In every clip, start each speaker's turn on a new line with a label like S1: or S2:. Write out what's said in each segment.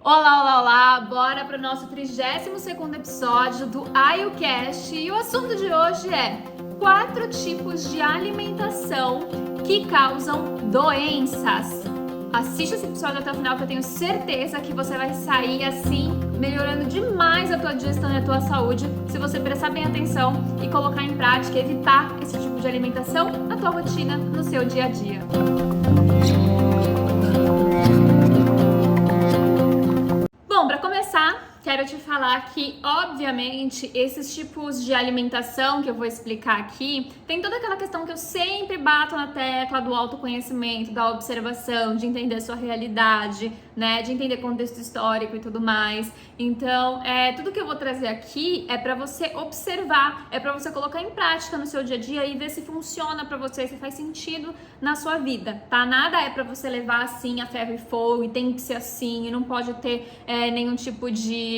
S1: Olá, olá, olá! Bora para o nosso 32º episódio do IUCast e o assunto de hoje é 4 tipos de alimentação que causam doenças. Assiste esse episódio até o final que eu tenho certeza que você vai sair assim, melhorando demais a tua digestão e a tua saúde se você prestar bem atenção e colocar em prática, evitar esse tipo de alimentação na tua rotina, no seu dia a dia. Bom, para começar, quero te falar que, obviamente, esses tipos de alimentação que eu vou explicar aqui, tem toda aquela questão que eu sempre bato na tecla do autoconhecimento, da observação, de entender a sua realidade, né, de entender contexto histórico e tudo mais. Então, tudo que eu vou trazer aqui é para você observar, é para você colocar em prática no seu dia a dia e ver se funciona para você, se faz sentido na sua vida, tá? Nada é para você levar assim a ferro e fogo e tem que ser assim e não pode ter nenhum tipo de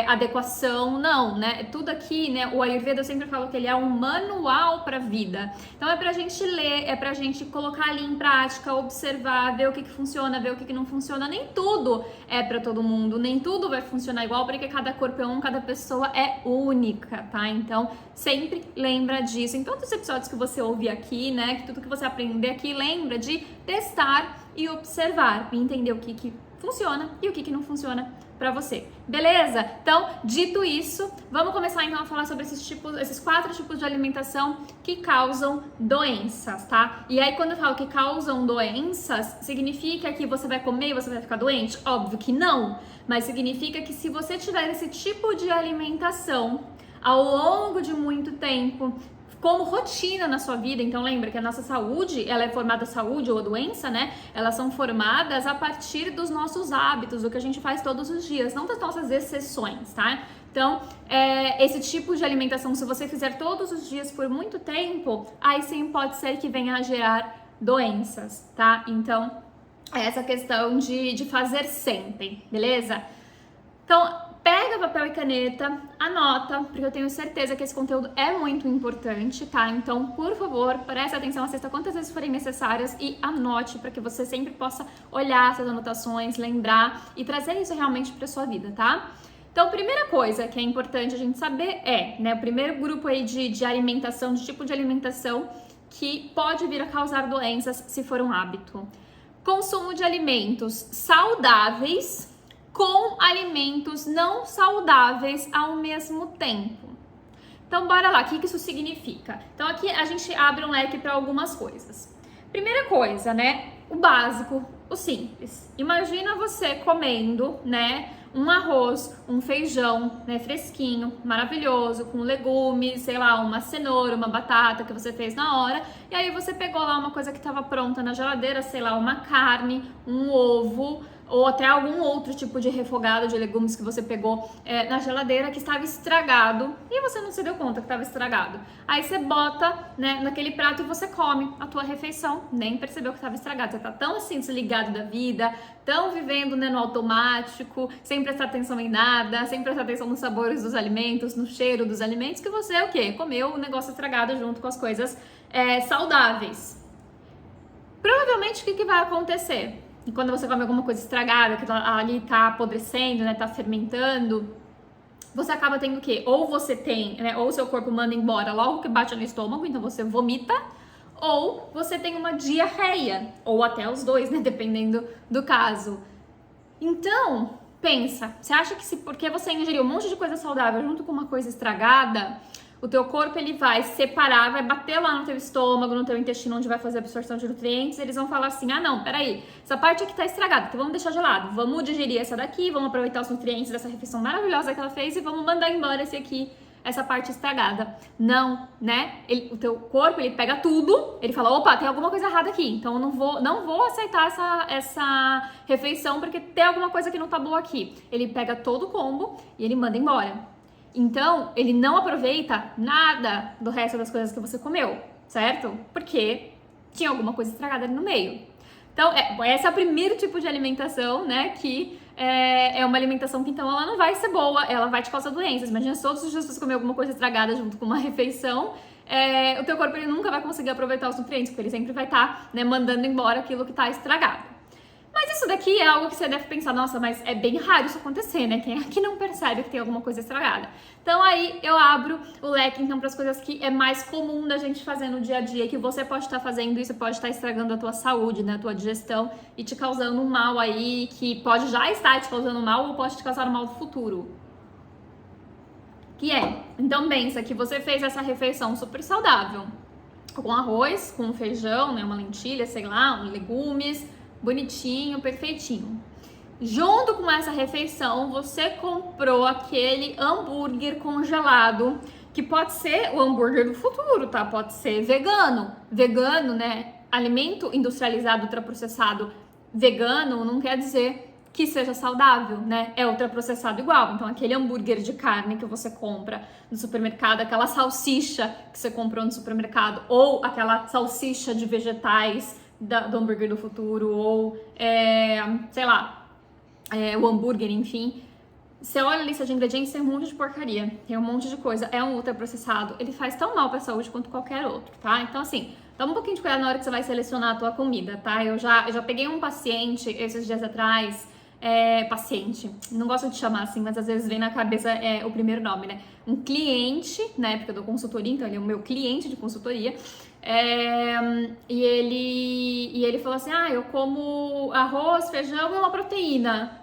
S1: adequação, não, né? Tudo aqui, né? O Ayurveda eu sempre falo que ele é um manual para a vida. Então é pra gente ler, é pra gente colocar ali em prática, observar, ver o que funciona, ver o que não funciona. Nem tudo é para todo mundo, nem tudo vai funcionar igual, porque cada corpo é um, cada pessoa é única, tá? Então sempre lembra disso. Em todos os episódios que você ouvir aqui, né? Que tudo que você aprender aqui, lembra de testar e observar e entender o que funciona e o que não funciona para você, beleza? Então, dito isso, vamos começar então a falar sobre esses 4 tipos de alimentação que causam doenças, tá? E aí, quando eu falo que causam doenças, significa que você vai comer e você vai ficar doente? Óbvio que não, mas significa que se você tiver esse tipo de alimentação ao longo de muito tempo, como rotina na sua vida, então lembra que a nossa saúde, ela é formada, saúde ou doença, né? Elas são formadas a partir dos nossos hábitos, do que a gente faz todos os dias, não das nossas exceções, tá? Então, esse tipo de alimentação, se você fizer todos os dias por muito tempo, aí sim pode ser que venha a gerar doenças, tá? Então, é essa questão de fazer sempre, beleza? Então, pega papel e caneta, anota, porque eu tenho certeza que esse conteúdo é muito importante, tá? Então, por favor, preste atenção, assista quantas vezes forem necessárias e anote para que você sempre possa olhar essas anotações, lembrar e trazer isso realmente para sua vida, tá? Então, primeira coisa que é importante a gente saber né, o primeiro grupo aí de alimentação, de tipo de alimentação que pode vir a causar doenças se for um hábito. Consumo de alimentos saudáveis com alimentos não saudáveis ao mesmo tempo. Então, bora lá, o que isso significa? Então, aqui a gente abre um leque para algumas coisas. Primeira coisa, né? O básico, o simples. Imagina você comendo, né? Um arroz, um feijão, né? Fresquinho, maravilhoso, com legumes, sei lá, uma cenoura, uma batata que você fez na hora. E aí você pegou lá uma coisa que estava pronta na geladeira, sei lá, uma carne, um ovo, ou até algum outro tipo de refogado de legumes que você pegou na geladeira que estava estragado e você não se deu conta que estava estragado. Aí você bota, né, naquele prato e você come a tua refeição, nem percebeu que estava estragado. Você tá tão assim desligado da vida, tão vivendo, né, no automático, sem prestar atenção em nada, sem prestar atenção nos sabores dos alimentos, no cheiro dos alimentos, que você o quê? Comeu o negócio estragado junto com as coisas saudáveis. Provavelmente o que vai acontecer? E quando você come alguma coisa estragada, que ali tá apodrecendo, né, tá fermentando, você acaba tendo o quê? Ou você tem, né, ou o seu corpo manda embora logo que bate no estômago, então você vomita, ou você tem uma diarreia, ou até os dois, né, dependendo do caso. Então, pensa, você acha que porque você ingeriu um monte de coisa saudável junto com uma coisa estragada, o teu corpo ele vai separar, vai bater lá no teu estômago, no teu intestino, onde vai fazer a absorção de nutrientes, eles vão falar assim, ah não, peraí, essa parte aqui tá estragada, então vamos deixar de lado, vamos digerir essa daqui, vamos aproveitar os nutrientes dessa refeição maravilhosa que ela fez e vamos mandar embora essa parte estragada. Não, né? O teu corpo, ele pega tudo, ele fala, opa, tem alguma coisa errada aqui, então eu não vou aceitar essa refeição porque tem alguma coisa que não tá boa aqui. Ele pega todo o combo e ele manda embora. Então, ele não aproveita nada do resto das coisas que você comeu, certo? Porque tinha alguma coisa estragada ali no meio. Então, esse é o primeiro tipo de alimentação, né? Que é uma alimentação que, então, ela não vai ser boa, ela vai te causar doenças. Imagina se todos os dias você comer alguma coisa estragada junto com uma refeição, o teu corpo ele nunca vai conseguir aproveitar os nutrientes, porque ele sempre vai estar, né, mandando embora aquilo que está estragado. Mas isso daqui é algo que você deve pensar, nossa, mas é bem raro isso acontecer, né? Quem aqui não percebe que tem alguma coisa estragada? Então aí eu abro o leque então para as coisas que é mais comum da gente fazer no dia a dia, que você pode estar fazendo isso, pode estar estragando a tua saúde, né, a tua digestão e te causando um mal aí, que pode já estar te causando mal ou pode te causar um mal no futuro. Que é, então pensa que você fez essa refeição super saudável, com arroz, com feijão, né, uma lentilha, sei lá, legumes, bonitinho, perfeitinho. Junto com essa refeição, você comprou aquele hambúrguer congelado, que pode ser o hambúrguer do futuro, tá? Pode ser vegano. Vegano, né? Alimento industrializado, ultraprocessado vegano não quer dizer que seja saudável, né? É ultraprocessado igual. Então, aquele hambúrguer de carne que você compra no supermercado, aquela salsicha que você comprou no supermercado, ou aquela salsicha de vegetais do hambúrguer do futuro, ou, sei lá, o hambúrguer, enfim. Você olha a lista de ingredientes, tem um monte de porcaria, tem um monte de coisa, é um ultraprocessado, ele faz tão mal pra saúde quanto qualquer outro, tá? Então, assim, toma um pouquinho de cuidado na hora que você vai selecionar a tua comida, tá? Eu já peguei um paciente esses dias atrás, paciente, não gosto de chamar assim, mas às vezes vem na cabeça o primeiro nome, né? Um cliente, né? Porque eu dou consultoria, então ele é o meu cliente de consultoria. E ele falou assim: eu como arroz, feijão e uma proteína.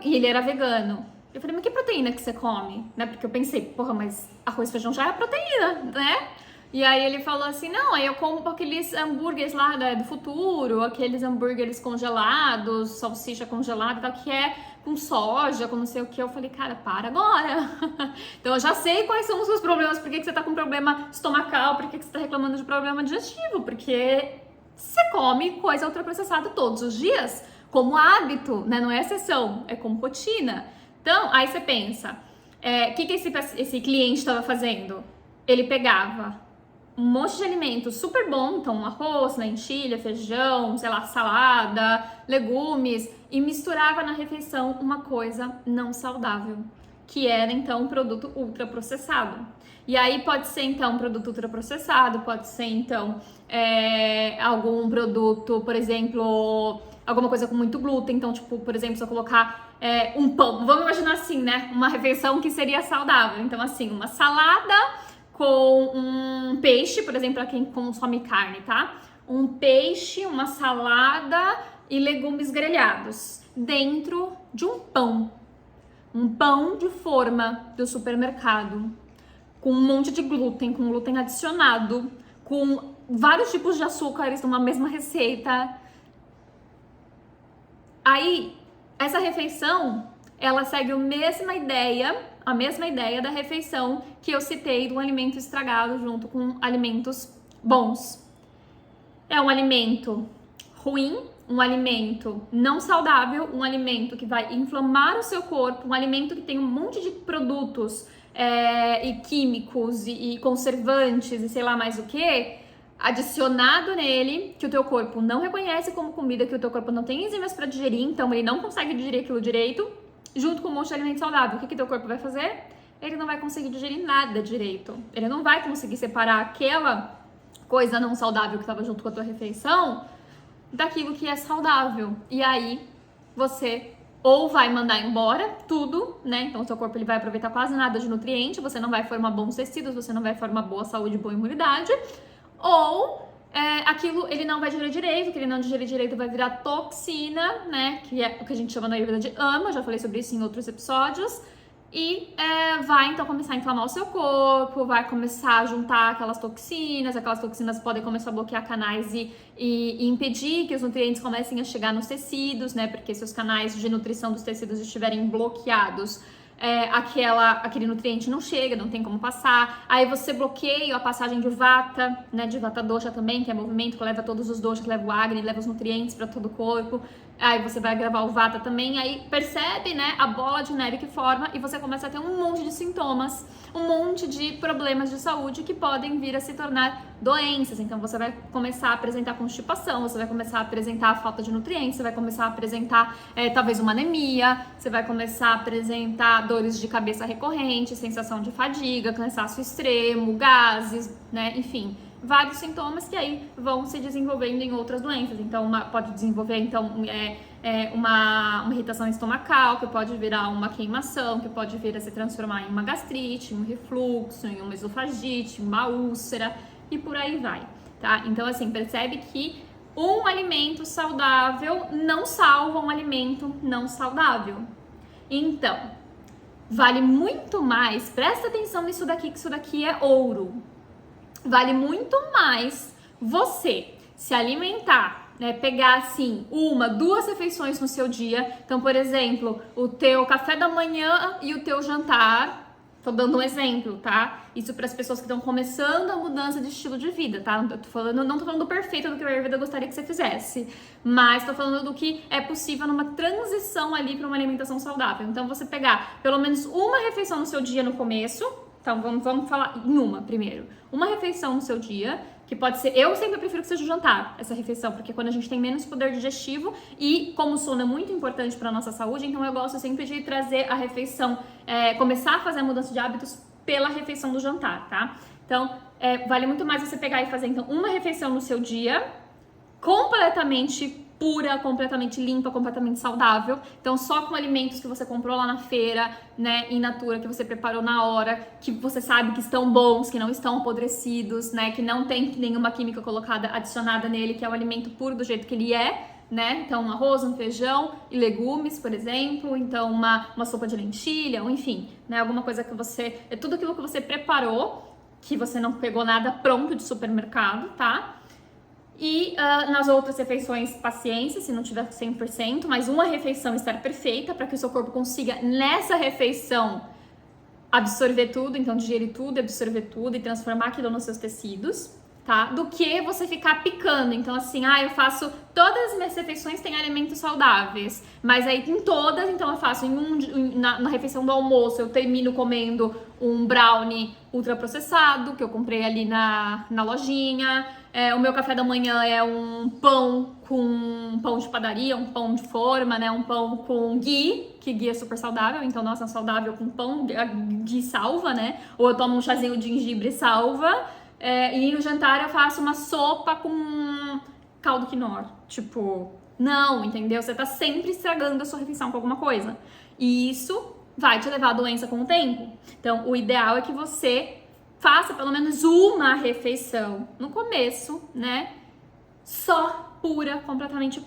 S1: E ele era vegano. Eu falei, mas que proteína que você come? Né? Porque eu pensei, porra, mas arroz e feijão já é proteína, né? E aí ele falou assim, não, aí eu como aqueles hambúrgueres lá do futuro, aqueles hambúrgueres congelados, salsicha congelada e tal, que é com soja, com não sei o que. Eu falei, cara, para agora. Então eu já sei quais são os seus problemas, por que você tá com problema estomacal, por que você tá reclamando de problema digestivo, porque você come coisa ultraprocessada todos os dias, como hábito, né? Não é exceção, é como rotina. Então, aí você pensa, o que esse cliente estava fazendo? Ele pegava um monte de alimento super bom, então arroz, lentilha, feijão, sei lá, salada, legumes, e misturava na refeição uma coisa não saudável, que era então um produto ultraprocessado. E aí pode ser então um produto ultraprocessado, pode ser então algum produto, por exemplo, alguma coisa com muito glúten, então tipo, por exemplo, se eu colocar um pão, vamos imaginar assim, né, uma refeição que seria saudável, então assim, uma salada com um peixe, por exemplo, para quem consome carne, tá? Um peixe, uma salada e legumes grelhados dentro de um pão. Um pão de forma do supermercado, com um monte de glúten, com glúten adicionado, com vários tipos de açúcares numa mesma receita. Aí, essa refeição, ela segue a mesma ideia da refeição que eu citei do alimento estragado junto com alimentos bons. É um alimento ruim, um alimento não saudável, um alimento que vai inflamar o seu corpo, um alimento que tem um monte de produtos e químicos e conservantes e sei lá mais o que, adicionado nele, que o teu corpo não reconhece como comida, que o teu corpo não tem enzimas para digerir, então ele não consegue digerir aquilo direito, junto com um monte de alimento saudável. O que teu corpo vai fazer? Ele não vai conseguir digerir nada direito. Ele não vai conseguir separar aquela coisa não saudável que estava junto com a tua refeição daquilo que é saudável. E aí você ou vai mandar embora tudo, né? Então o seu corpo ele vai aproveitar quase nada de nutriente, você não vai formar bons tecidos, você não vai formar boa saúde, boa imunidade, ou aquilo ele não vai digerir direito, que ele não digerir direito vai virar toxina, né? Que é o que a gente chama na Ayurveda de ama, já falei sobre isso em outros episódios. E vai então começar a inflamar o seu corpo, vai começar a juntar aquelas toxinas podem começar a bloquear canais e impedir que os nutrientes comecem a chegar nos tecidos, né? Porque se os canais de nutrição dos tecidos estiverem bloqueados, aquele nutriente não chega, não tem como passar. Aí você bloqueia a passagem de vata, né? De vata dosha também, que é movimento que leva todos os doshas, que leva o agni, leva os nutrientes para todo o corpo. Aí você vai gravar o vata também, aí percebe, né, a bola de neve que forma e você começa a ter um monte de sintomas, um monte de problemas de saúde que podem vir a se tornar doenças. Então você vai começar a apresentar constipação, você vai começar a apresentar falta de nutrientes, você vai começar a apresentar talvez uma anemia, você vai começar a apresentar dores de cabeça recorrentes, sensação de fadiga, cansaço extremo, gases, né, enfim. vários sintomas que aí vão se desenvolvendo em outras doenças. Então, pode desenvolver, então, uma irritação estomacal, que pode virar uma queimação, que pode vir a se transformar em uma gastrite, um refluxo, em uma esofagite, uma úlcera e por aí vai, tá? Então, assim, percebe que um alimento saudável não salva um alimento não saudável. Então, vale muito mais, presta atenção nisso daqui, que isso daqui é ouro. Vale muito mais você se alimentar, né? Pegar assim, 1, 2 refeições no seu dia. Então, por exemplo, o teu café da manhã e o teu jantar. Tô dando um exemplo, tá? Isso para as pessoas que estão começando a mudança de estilo de vida, tá? Não tô falando do perfeito do que a Ayurveda gostaria que você fizesse, mas tô falando do que é possível numa transição ali para uma alimentação saudável. Então, você pegar pelo menos uma refeição no seu dia no começo. Então, vamos falar em uma primeiro. Uma refeição no seu dia, que pode ser... Eu sempre prefiro que seja o jantar, essa refeição, porque quando a gente tem menos poder digestivo e como o sono é muito importante para nossa saúde, então eu gosto sempre de trazer a refeição, começar a fazer a mudança de hábitos pela refeição do jantar, tá? Então, vale muito mais você pegar e fazer, então, uma refeição no seu dia, completamente pura, completamente limpa, completamente saudável. Então, só com alimentos que você comprou lá na feira, né, in natura, que você preparou na hora, que você sabe que estão bons, que não estão apodrecidos, né, que não tem nenhuma química colocada, adicionada nele, que é o alimento puro do jeito que ele é, né? Então, um arroz, um feijão e legumes, por exemplo. Então, uma sopa de lentilha, ou enfim, né, alguma coisa que você... É tudo aquilo que você preparou, que você não pegou nada pronto de supermercado, tá? E nas outras refeições, paciência, se não tiver 100%, mas uma refeição estar perfeita para que o seu corpo consiga, nessa refeição, absorver tudo, então digerir tudo, absorver tudo e transformar aquilo nos seus tecidos, tá? Do que você ficar picando. Então, assim, eu faço... Todas as minhas refeições têm alimentos saudáveis, mas aí em todas, então eu faço na refeição do almoço, eu termino comendo um brownie ultraprocessado, que eu comprei ali na lojinha. O meu café da manhã é um pão de padaria, um pão de forma, né? Um pão com ghee, que ghee é super saudável, então, nossa, saudável com pão, ghee salva, né? Ou eu tomo um chazinho de gengibre salva. E no jantar eu faço uma sopa com caldo quinoa. Tipo, não, entendeu? Você tá sempre estragando a sua refeição com alguma coisa. E isso vai te levar a doença com o tempo. Então, o ideal é que você faça pelo menos uma refeição no começo, né? Só pura, completamente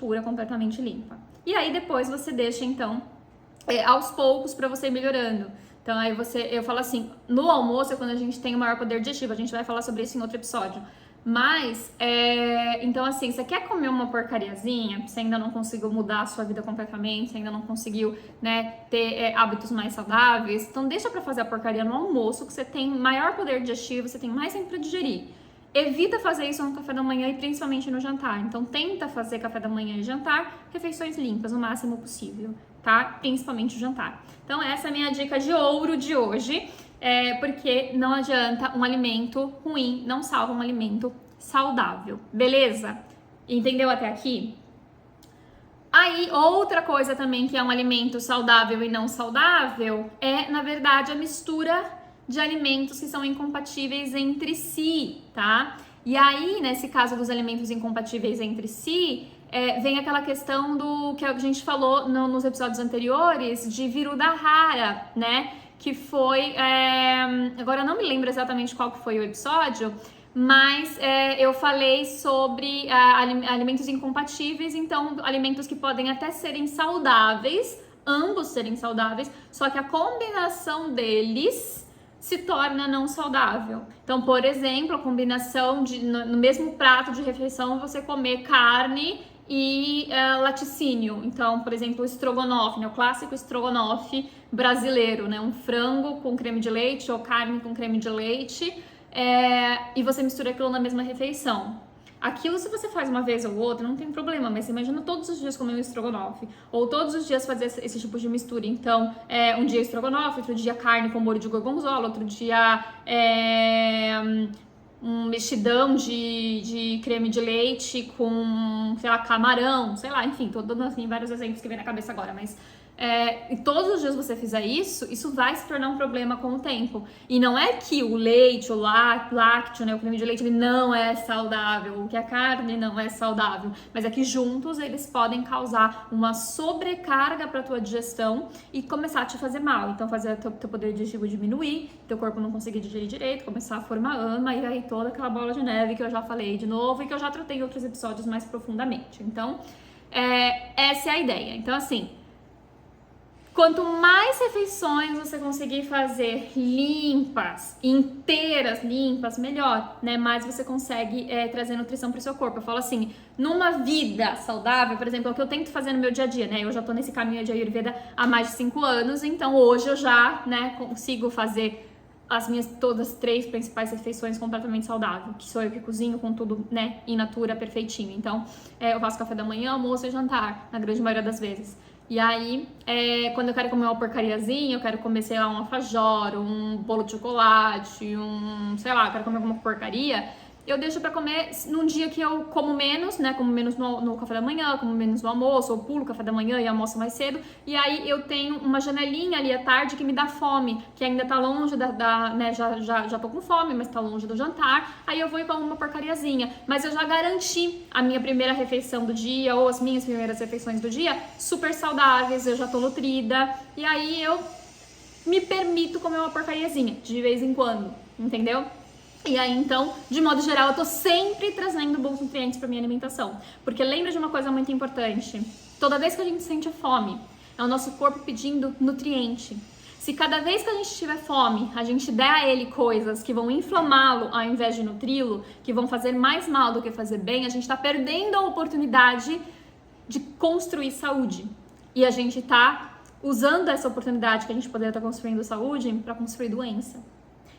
S1: limpa. E aí depois você deixa, então, aos poucos para você ir melhorando. Então aí eu falo assim, no almoço é quando a gente tem o maior poder digestivo, a gente vai falar sobre isso em outro episódio. Mas, então assim, você quer comer uma porcariazinha, você ainda não conseguiu mudar a sua vida completamente, você ainda não conseguiu, né, ter hábitos mais saudáveis, então deixa pra fazer a porcaria no almoço, que você tem maior poder digestivo, você tem mais tempo pra digerir. Evita fazer isso no café da manhã e principalmente no jantar. Então tenta fazer café da manhã e jantar, refeições limpas o máximo possível, tá? Principalmente o jantar. Então essa é a minha dica de ouro de hoje. Porque não adianta um alimento ruim, não salva um alimento saudável, beleza? Entendeu até aqui? Aí, outra coisa também que é um alimento saudável e não saudável é, na verdade, a mistura de alimentos que são incompatíveis entre si, tá? E aí, nesse caso dos alimentos incompatíveis entre si, vem aquela questão do que a gente falou nos episódios anteriores de Virudahara, né? Que foi, agora eu não me lembro exatamente qual que foi o episódio, mas eu falei sobre alimentos incompatíveis, então alimentos que podem até serem saudáveis, ambos serem saudáveis, só que a combinação deles se torna não saudável. Então, por exemplo, a combinação no mesmo prato de refeição você comer carne e laticínio. Então, por exemplo, o estrogonofe, né? O clássico estrogonofe brasileiro, né? Um frango com creme de leite ou carne com creme de leite, e você mistura aquilo na mesma refeição. Aquilo, se você faz uma vez ou outra, não tem problema, mas você imagina todos os dias comer um estrogonofe, ou todos os dias fazer esse tipo de mistura. Então, um dia estrogonofe, outro dia carne com molho de gorgonzola, outro dia um mexidão de creme de leite com, sei lá, camarão, sei lá, enfim, tô dando assim vários exemplos que vem na cabeça agora, mas e todos os dias você fizer isso vai se tornar um problema com o tempo. E não é que o leite, o lácteo, né, o creme de leite, ele não é saudável, ou que a carne não é saudável, mas é que juntos eles podem causar uma sobrecarga para tua digestão e começar a te fazer mal. Então fazer teu poder digestivo diminuir, teu corpo não conseguir digerir direito, começar a formar ama, e aí toda aquela bola de neve que eu já falei de novo e que eu já tratei em outros episódios mais profundamente. Então, essa é a ideia. Então, assim, quanto mais refeições você conseguir fazer limpas, inteiras, limpas, melhor, né? Mais você consegue trazer nutrição para o seu corpo. Eu falo assim, numa vida saudável, por exemplo, é o que eu tento fazer no meu dia a dia, né? Eu já tô nesse caminho de Ayurveda há mais de 5 anos, então hoje eu já, né, consigo fazer as minhas todas 3 principais refeições completamente saudável, que sou eu que cozinho com tudo, né, in natura, perfeitinho. Então, eu faço café da manhã, almoço e jantar, na grande maioria das vezes. E aí, quando eu quero comer uma porcariazinha, eu quero comer, sei lá, um alfajor, um bolo de chocolate, sei lá, eu quero comer alguma porcaria, eu deixo pra comer num dia que eu como menos, né, como menos no café da manhã, como menos no almoço, ou pulo o café da manhã e almoço mais cedo, e aí eu tenho uma janelinha ali à tarde que me dá fome, que ainda tá longe né, já tô com fome, mas tá longe do jantar, aí eu vou e como uma porcariazinha, mas eu já garanti a minha primeira refeição do dia, ou as minhas primeiras refeições do dia, super saudáveis, eu já tô nutrida, e aí eu me permito comer uma porcariazinha, de vez em quando, entendeu? E aí, então, de modo geral, eu tô sempre trazendo bons nutrientes pra minha alimentação. Porque lembra de uma coisa muito importante. Toda vez que a gente sente fome, é o nosso corpo pedindo nutriente. Se cada vez que a gente tiver fome, a gente der a ele coisas que vão inflamá-lo ao invés de nutri-lo, que vão fazer mais mal do que fazer bem, a gente tá perdendo a oportunidade de construir saúde. E a gente tá usando essa oportunidade que a gente poderia estar construindo saúde pra construir doença.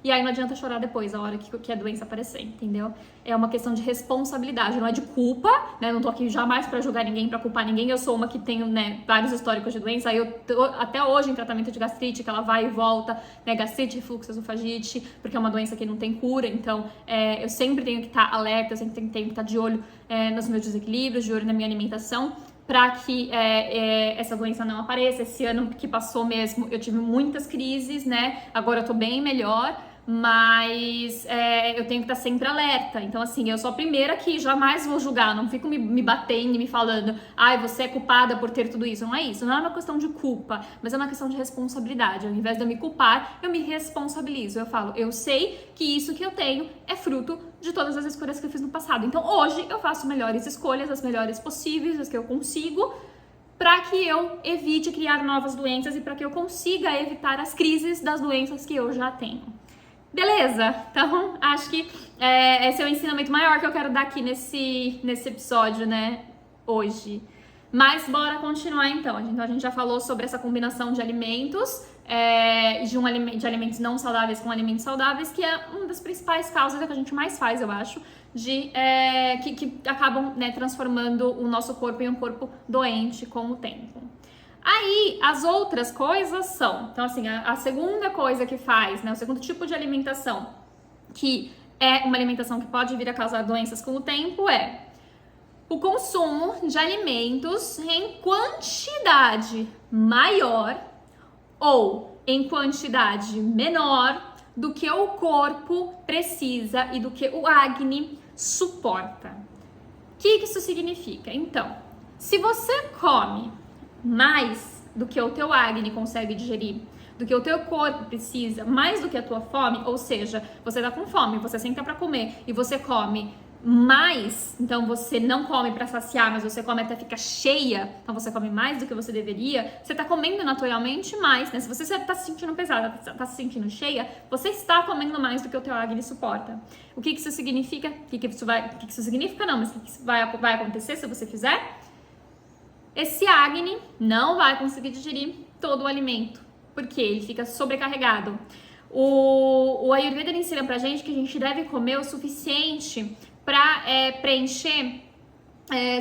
S1: E aí não adianta chorar depois, a hora que a doença aparecer, entendeu? É uma questão de responsabilidade, não é de culpa, né? Não tô aqui jamais pra julgar ninguém, pra culpar ninguém. Eu sou uma que tenho, né, vários históricos de doença. Aí eu tô até hoje em tratamento de gastrite, que ela vai e volta, né? Gastrite, refluxo, esofagite, porque é uma doença que não tem cura. Então, eu sempre tenho que estar alerta, eu sempre tenho que estar de olho nos meus desequilíbrios, de olho na minha alimentação, para que essa doença não apareça. Esse ano que passou mesmo, eu tive muitas crises, né? Agora eu tô bem melhor, mas eu tenho que estar sempre alerta. Então, assim, eu sou a primeira que jamais vou julgar, não fico me batendo e me falando, ai, você é culpada por ter tudo isso. Não é isso, não é uma questão de culpa, mas é uma questão de responsabilidade. Ao invés de eu me culpar, eu me responsabilizo. Eu falo, eu sei que isso que eu tenho é fruto de todas as escolhas que eu fiz no passado. Então, hoje eu faço melhores escolhas, as melhores possíveis, as que eu consigo, para que eu evite criar novas doenças e para que eu consiga evitar as crises das doenças que eu já tenho. Beleza? Então, acho que esse é o ensinamento maior que eu quero dar aqui nesse episódio, né, hoje. Mas bora continuar então. Então, a gente já falou sobre essa combinação de alimentos, de alimentos não saudáveis com alimentos saudáveis, que é uma das principais causas que a gente mais faz, eu acho, que acabam, né, transformando o nosso corpo em um corpo doente com o tempo. Aí, as outras coisas são, então assim, a segunda coisa que faz, né, o segundo tipo de alimentação, que é uma alimentação que pode vir a causar doenças com o tempo, é o consumo de alimentos em quantidade maior ou em quantidade menor do que o corpo precisa e do que o Agni suporta. O que isso significa? Então, se você come mais do que o teu Agni consegue digerir, do que o teu corpo precisa, mais do que a tua fome, ou seja, você tá com fome, você senta pra comer e você come mais, então você não come pra saciar, mas você come até ficar cheia, então você come mais do que você deveria, você tá comendo naturalmente mais, né? Se você tá se sentindo pesada, tá se sentindo cheia, você está comendo mais do que o teu Agni suporta. O que isso significa? O que isso significa? Não, mas o que isso vai acontecer se você fizer? Esse Agni não vai conseguir digerir todo o alimento, porque ele fica sobrecarregado. O Ayurveda ensina pra gente que a gente deve comer o suficiente para preencher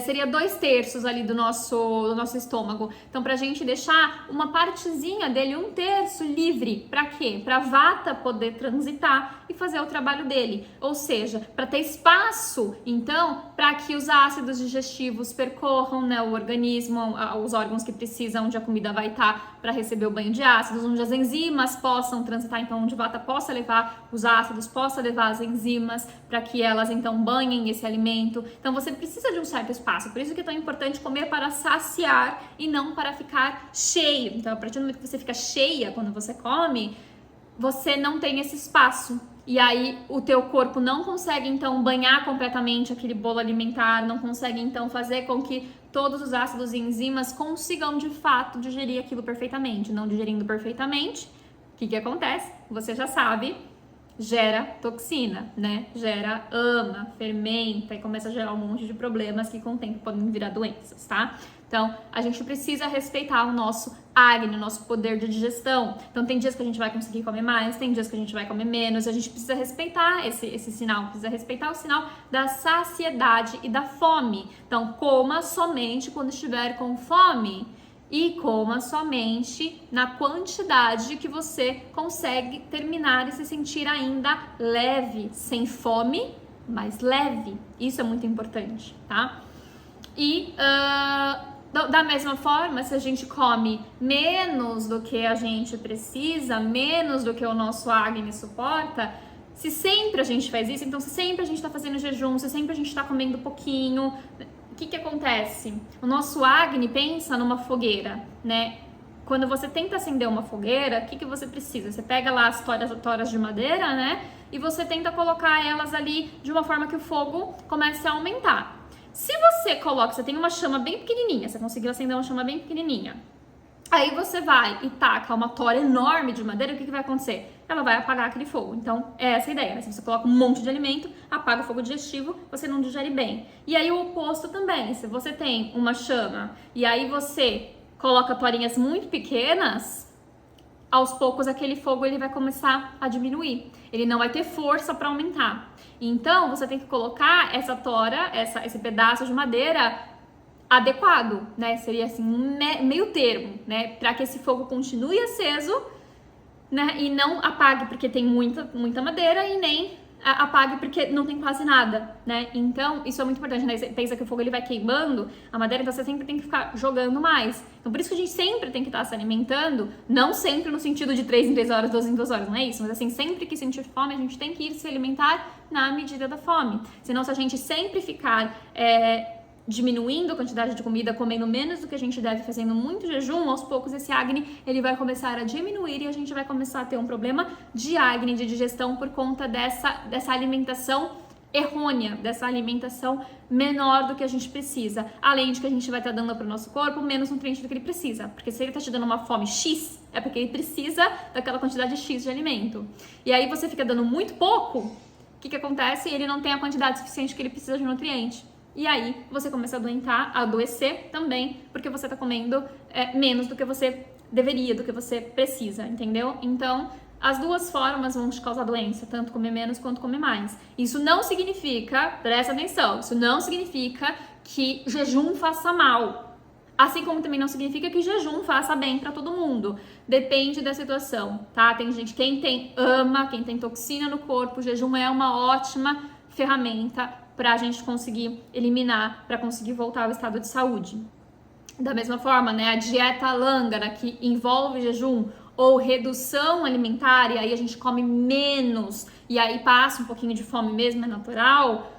S1: seria 2/3 ali do nosso estômago. Então, pra gente deixar uma partezinha dele, 1/3 livre. Pra quê? Pra vata poder transitar e fazer o trabalho dele. Ou seja, pra ter espaço, então, para que os ácidos digestivos percorram, né, o organismo, os órgãos que precisam, onde a comida vai estar para receber o banho de ácidos, onde as enzimas possam transitar, então onde vata possa levar os ácidos, possa levar as enzimas, para que elas então banhem esse alimento. Então você precisa de um certo espaço, por isso que é tão importante comer para saciar e não para ficar cheio. Então, a partir do momento que você fica cheia quando você come, você não tem esse espaço. E aí o teu corpo não consegue então banhar completamente aquele bolo alimentar, não consegue então fazer com que todos os ácidos e enzimas consigam de fato digerir aquilo perfeitamente. Não digerindo perfeitamente, o que acontece? Você já sabe, gera toxina, né? Gera ama, fermenta e começa a gerar um monte de problemas que com o tempo podem virar doenças, tá? Então, a gente precisa respeitar o nosso Agni, o nosso poder de digestão. Então, tem dias que a gente vai conseguir comer mais, tem dias que a gente vai comer menos. A gente precisa respeitar esse sinal, precisa respeitar o sinal da saciedade e da fome. Então, coma somente quando estiver com fome e coma somente na quantidade que você consegue terminar e se sentir ainda leve, sem fome, mas leve. Isso é muito importante, tá? E da mesma forma, se a gente come menos do que a gente precisa, menos do que o nosso Agni suporta, se sempre a gente faz isso, então se sempre a gente está fazendo jejum, se sempre a gente está comendo pouquinho, o que acontece? O nosso Agni pensa numa fogueira, né? Quando você tenta acender uma fogueira, o que você precisa? Você pega lá as toras de madeira, né? E você tenta colocar elas ali de uma forma que o fogo comece a aumentar. Se você coloca, você tem uma chama bem pequenininha, você conseguiu acender uma chama bem pequenininha, aí você vai e taca uma tora enorme de madeira, o que vai acontecer? Ela vai apagar aquele fogo. Então, é essa a ideia, né? Se você coloca um monte de alimento, apaga o fogo digestivo, você não digere bem. E aí o oposto também, se você tem uma chama e aí você coloca torinhas muito pequenas, aos poucos aquele fogo ele vai começar a diminuir. Ele não vai ter força para aumentar. Então, você tem que colocar essa tora, esse pedaço de madeira adequado, né? Seria assim, meio termo, né? Para que esse fogo continue aceso, né? E não apague porque tem muita madeira e nem apague porque não tem quase nada, né? Então, isso é muito importante, né? Você pensa que o fogo ele vai queimando a madeira, então você sempre tem que ficar jogando mais. Então, por isso que a gente sempre tem que estar se alimentando, não sempre no sentido de 3 em 3 horas, 2 em 2 horas, não é isso? Mas assim, sempre que sentir fome, a gente tem que ir se alimentar na medida da fome. Senão, se a gente sempre ficar diminuindo a quantidade de comida, comendo menos do que a gente deve, fazendo muito jejum, aos poucos esse Agni ele vai começar a diminuir e a gente vai começar a ter um problema de Agni, de digestão, por conta dessa alimentação errônea, dessa alimentação menor do que a gente precisa. Além de que a gente vai estar dando para o nosso corpo menos nutriente do que ele precisa. Porque se ele está te dando uma fome X, é porque ele precisa daquela quantidade X de alimento. E aí você fica dando muito pouco, o que acontece? Ele não tem a quantidade suficiente que ele precisa de nutriente. E aí você começa a adoecer também, porque você tá comendo menos do que você deveria, do que você precisa, entendeu? Então, as duas formas vão te causar doença, tanto comer menos quanto comer mais. Isso não significa, presta atenção, isso não significa que jejum faça mal. Assim como também não significa que jejum faça bem para todo mundo. Depende da situação, tá? Tem gente, quem tem toxina no corpo, o jejum é uma ótima ferramenta para a gente conseguir eliminar, para conseguir voltar ao estado de saúde. Da mesma forma, né, a dieta lângara, que envolve jejum ou redução alimentar, e aí a gente come menos, e aí passa um pouquinho de fome mesmo, é natural,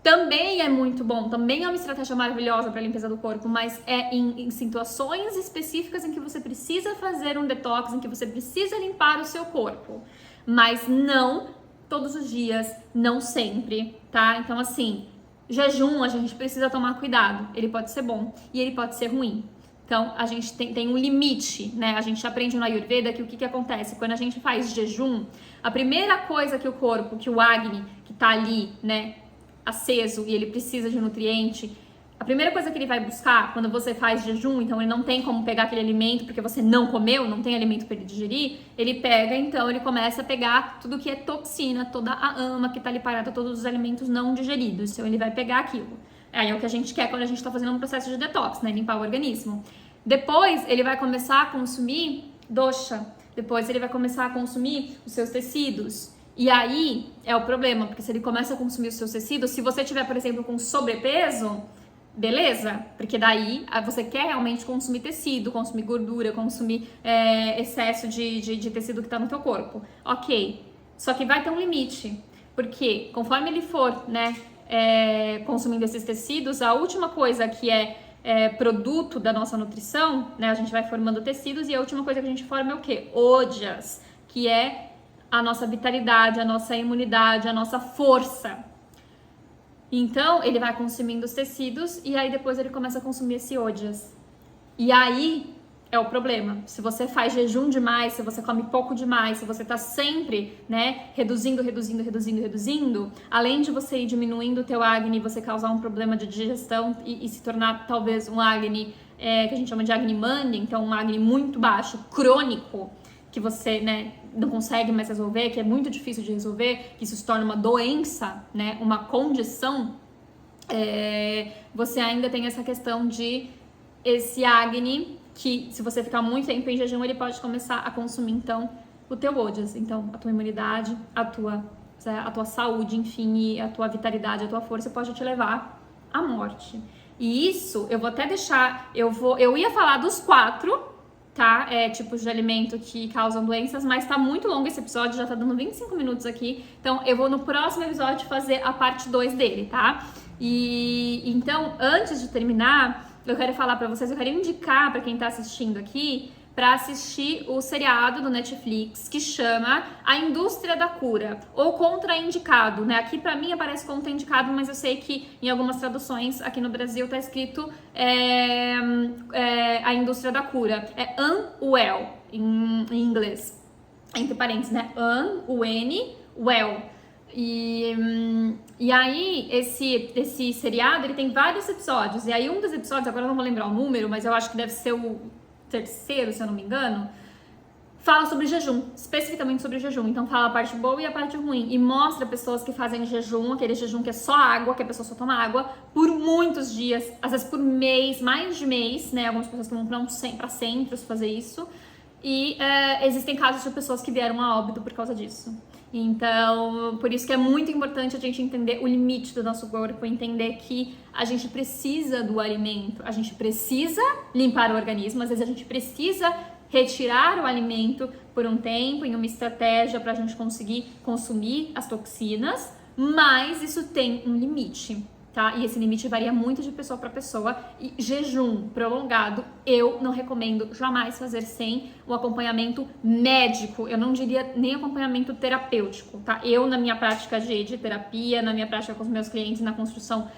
S1: também é muito bom, também é uma estratégia maravilhosa para a limpeza do corpo, mas é em situações específicas em que você precisa fazer um detox, em que você precisa limpar o seu corpo, mas não todos os dias, não sempre, tá? Então, assim, jejum a gente precisa tomar cuidado. Ele pode ser bom e ele pode ser ruim. Então, a gente tem um limite, né? A gente aprende no Ayurveda que o que acontece? Quando a gente faz jejum, a primeira coisa que o corpo, que o Agni, que tá ali, né, aceso e ele precisa de nutriente, a primeira coisa que ele vai buscar quando você faz jejum, então ele não tem como pegar aquele alimento porque você não comeu, não tem alimento para ele digerir, ele pega, então ele começa a pegar tudo que é toxina, toda a ama que tá ali parada, todos os alimentos não digeridos, então ele vai pegar aquilo. Aí é o que a gente quer quando a gente tá fazendo um processo de detox, né? Limpar o organismo. Depois, ele vai começar a consumir dosha. Depois, ele vai começar a consumir os seus tecidos. E aí, é o problema, porque se ele começa a consumir os seus tecidos, se você tiver, por exemplo, com sobrepeso, beleza? Porque daí, você quer realmente consumir tecido, consumir gordura, consumir excesso de tecido que tá no teu corpo. Ok. Só que vai ter um limite. Porque conforme ele for, né, consumindo esses tecidos, a última coisa que produto da nossa nutrição, né, a gente vai formando tecidos e a última coisa que a gente forma é o quê? Ojas, que é a nossa vitalidade, a nossa imunidade, a nossa força. Então, ele vai consumindo os tecidos e aí depois ele começa a consumir esse ojas. E aí é o problema. Se você faz jejum demais, se você come pouco demais, se você tá sempre, né, reduzindo, além de você ir diminuindo o teu acne, você causar um problema de digestão e se tornar talvez um acne que a gente chama de acne mania, então um acne muito baixo, crônico, que você, né, não consegue mais resolver, que é muito difícil de resolver, que isso se torna uma doença, né, uma condição, você ainda tem essa questão de esse acne que, se você ficar muito tempo em jejum, ele pode começar a consumir, então, o teu ojas, então, a tua imunidade, a tua saúde, enfim, e a tua vitalidade, a tua força pode te levar à morte. E isso, eu vou até deixar, eu ia falar dos 4, tá? Tipos de alimento que causam doenças, mas tá muito longo esse episódio, já tá dando 25 minutos aqui, então eu vou no próximo episódio fazer a parte 2 dele, tá? E então, antes de terminar, eu quero falar pra vocês, eu quero indicar pra quem tá assistindo aqui, pra assistir o seriado do Netflix que chama A Indústria da Cura, ou Contraindicado, né? Aqui pra mim aparece Contraindicado, mas eu sei que em algumas traduções aqui no Brasil tá escrito A Indústria da Cura. É Unwell em inglês, entre parênteses, né? Un, well. E aí, esse seriado, ele tem vários episódios. E aí, um dos episódios, agora eu não vou lembrar o número, mas eu acho que deve ser o 3º, se eu não me engano, fala sobre jejum, especificamente sobre jejum. Então, fala a parte boa e a parte ruim. E mostra pessoas que fazem jejum, aquele jejum que é só água, que a pessoa só toma água, por muitos dias, às vezes por mês, mais de mês, né? Algumas pessoas tomam pra centros fazer isso. E existem casos de pessoas que vieram a óbito por causa disso. Então, por isso que é muito importante a gente entender o limite do nosso corpo, entender que a gente precisa do alimento, a gente precisa limpar o organismo, às vezes a gente precisa retirar o alimento por um tempo, em uma estratégia para a gente conseguir consumir as toxinas, mas isso tem um limite. Tá? E esse limite varia muito de pessoa para pessoa, e jejum prolongado eu não recomendo jamais fazer sem o acompanhamento médico, eu não diria nem acompanhamento terapêutico, tá? Eu, na minha prática de terapia, na minha prática com os meus clientes, na construção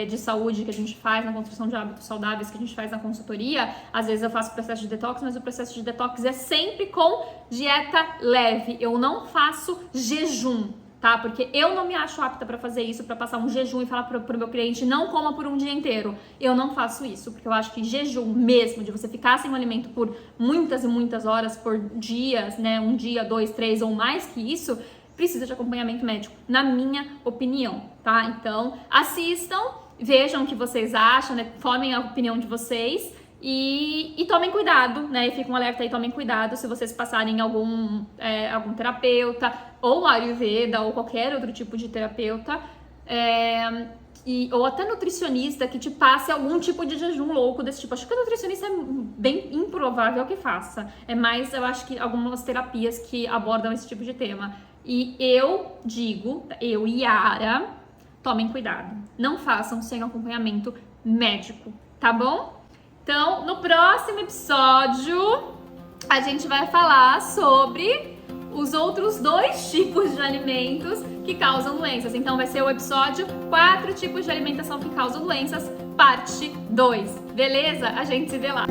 S1: de saúde que a gente faz, na construção de hábitos saudáveis que a gente faz na consultoria, às vezes eu faço processo de detox, mas o processo de detox é sempre com dieta leve, eu não faço jejum. Tá? Porque eu não me acho apta para fazer isso, para passar um jejum e falar pro meu cliente não coma por um dia inteiro. Eu não faço isso, porque eu acho que jejum mesmo, de você ficar sem o alimento por muitas e muitas horas, por dias, né? 1 dia, 2, 3 ou mais que isso, precisa de acompanhamento médico, na minha opinião, tá? Então, assistam, vejam o que vocês acham, né? Formem a opinião de vocês. E tomem cuidado, né? E fica um alerta aí, tomem cuidado se vocês passarem algum terapeuta, ou Ayurveda, ou qualquer outro tipo de terapeuta, ou até nutricionista que te passe algum tipo de jejum louco desse tipo. Acho que o nutricionista é bem improvável que faça. É mais, eu acho que algumas terapias que abordam esse tipo de tema. E eu digo, eu e Yara, tomem cuidado. Não façam sem acompanhamento médico, tá bom? Então, no próximo episódio, a gente vai falar sobre os outros 2 tipos de alimentos que causam doenças. Então, vai ser o episódio 4 tipos de alimentação que causam doenças, parte 2. Beleza? A gente se vê lá.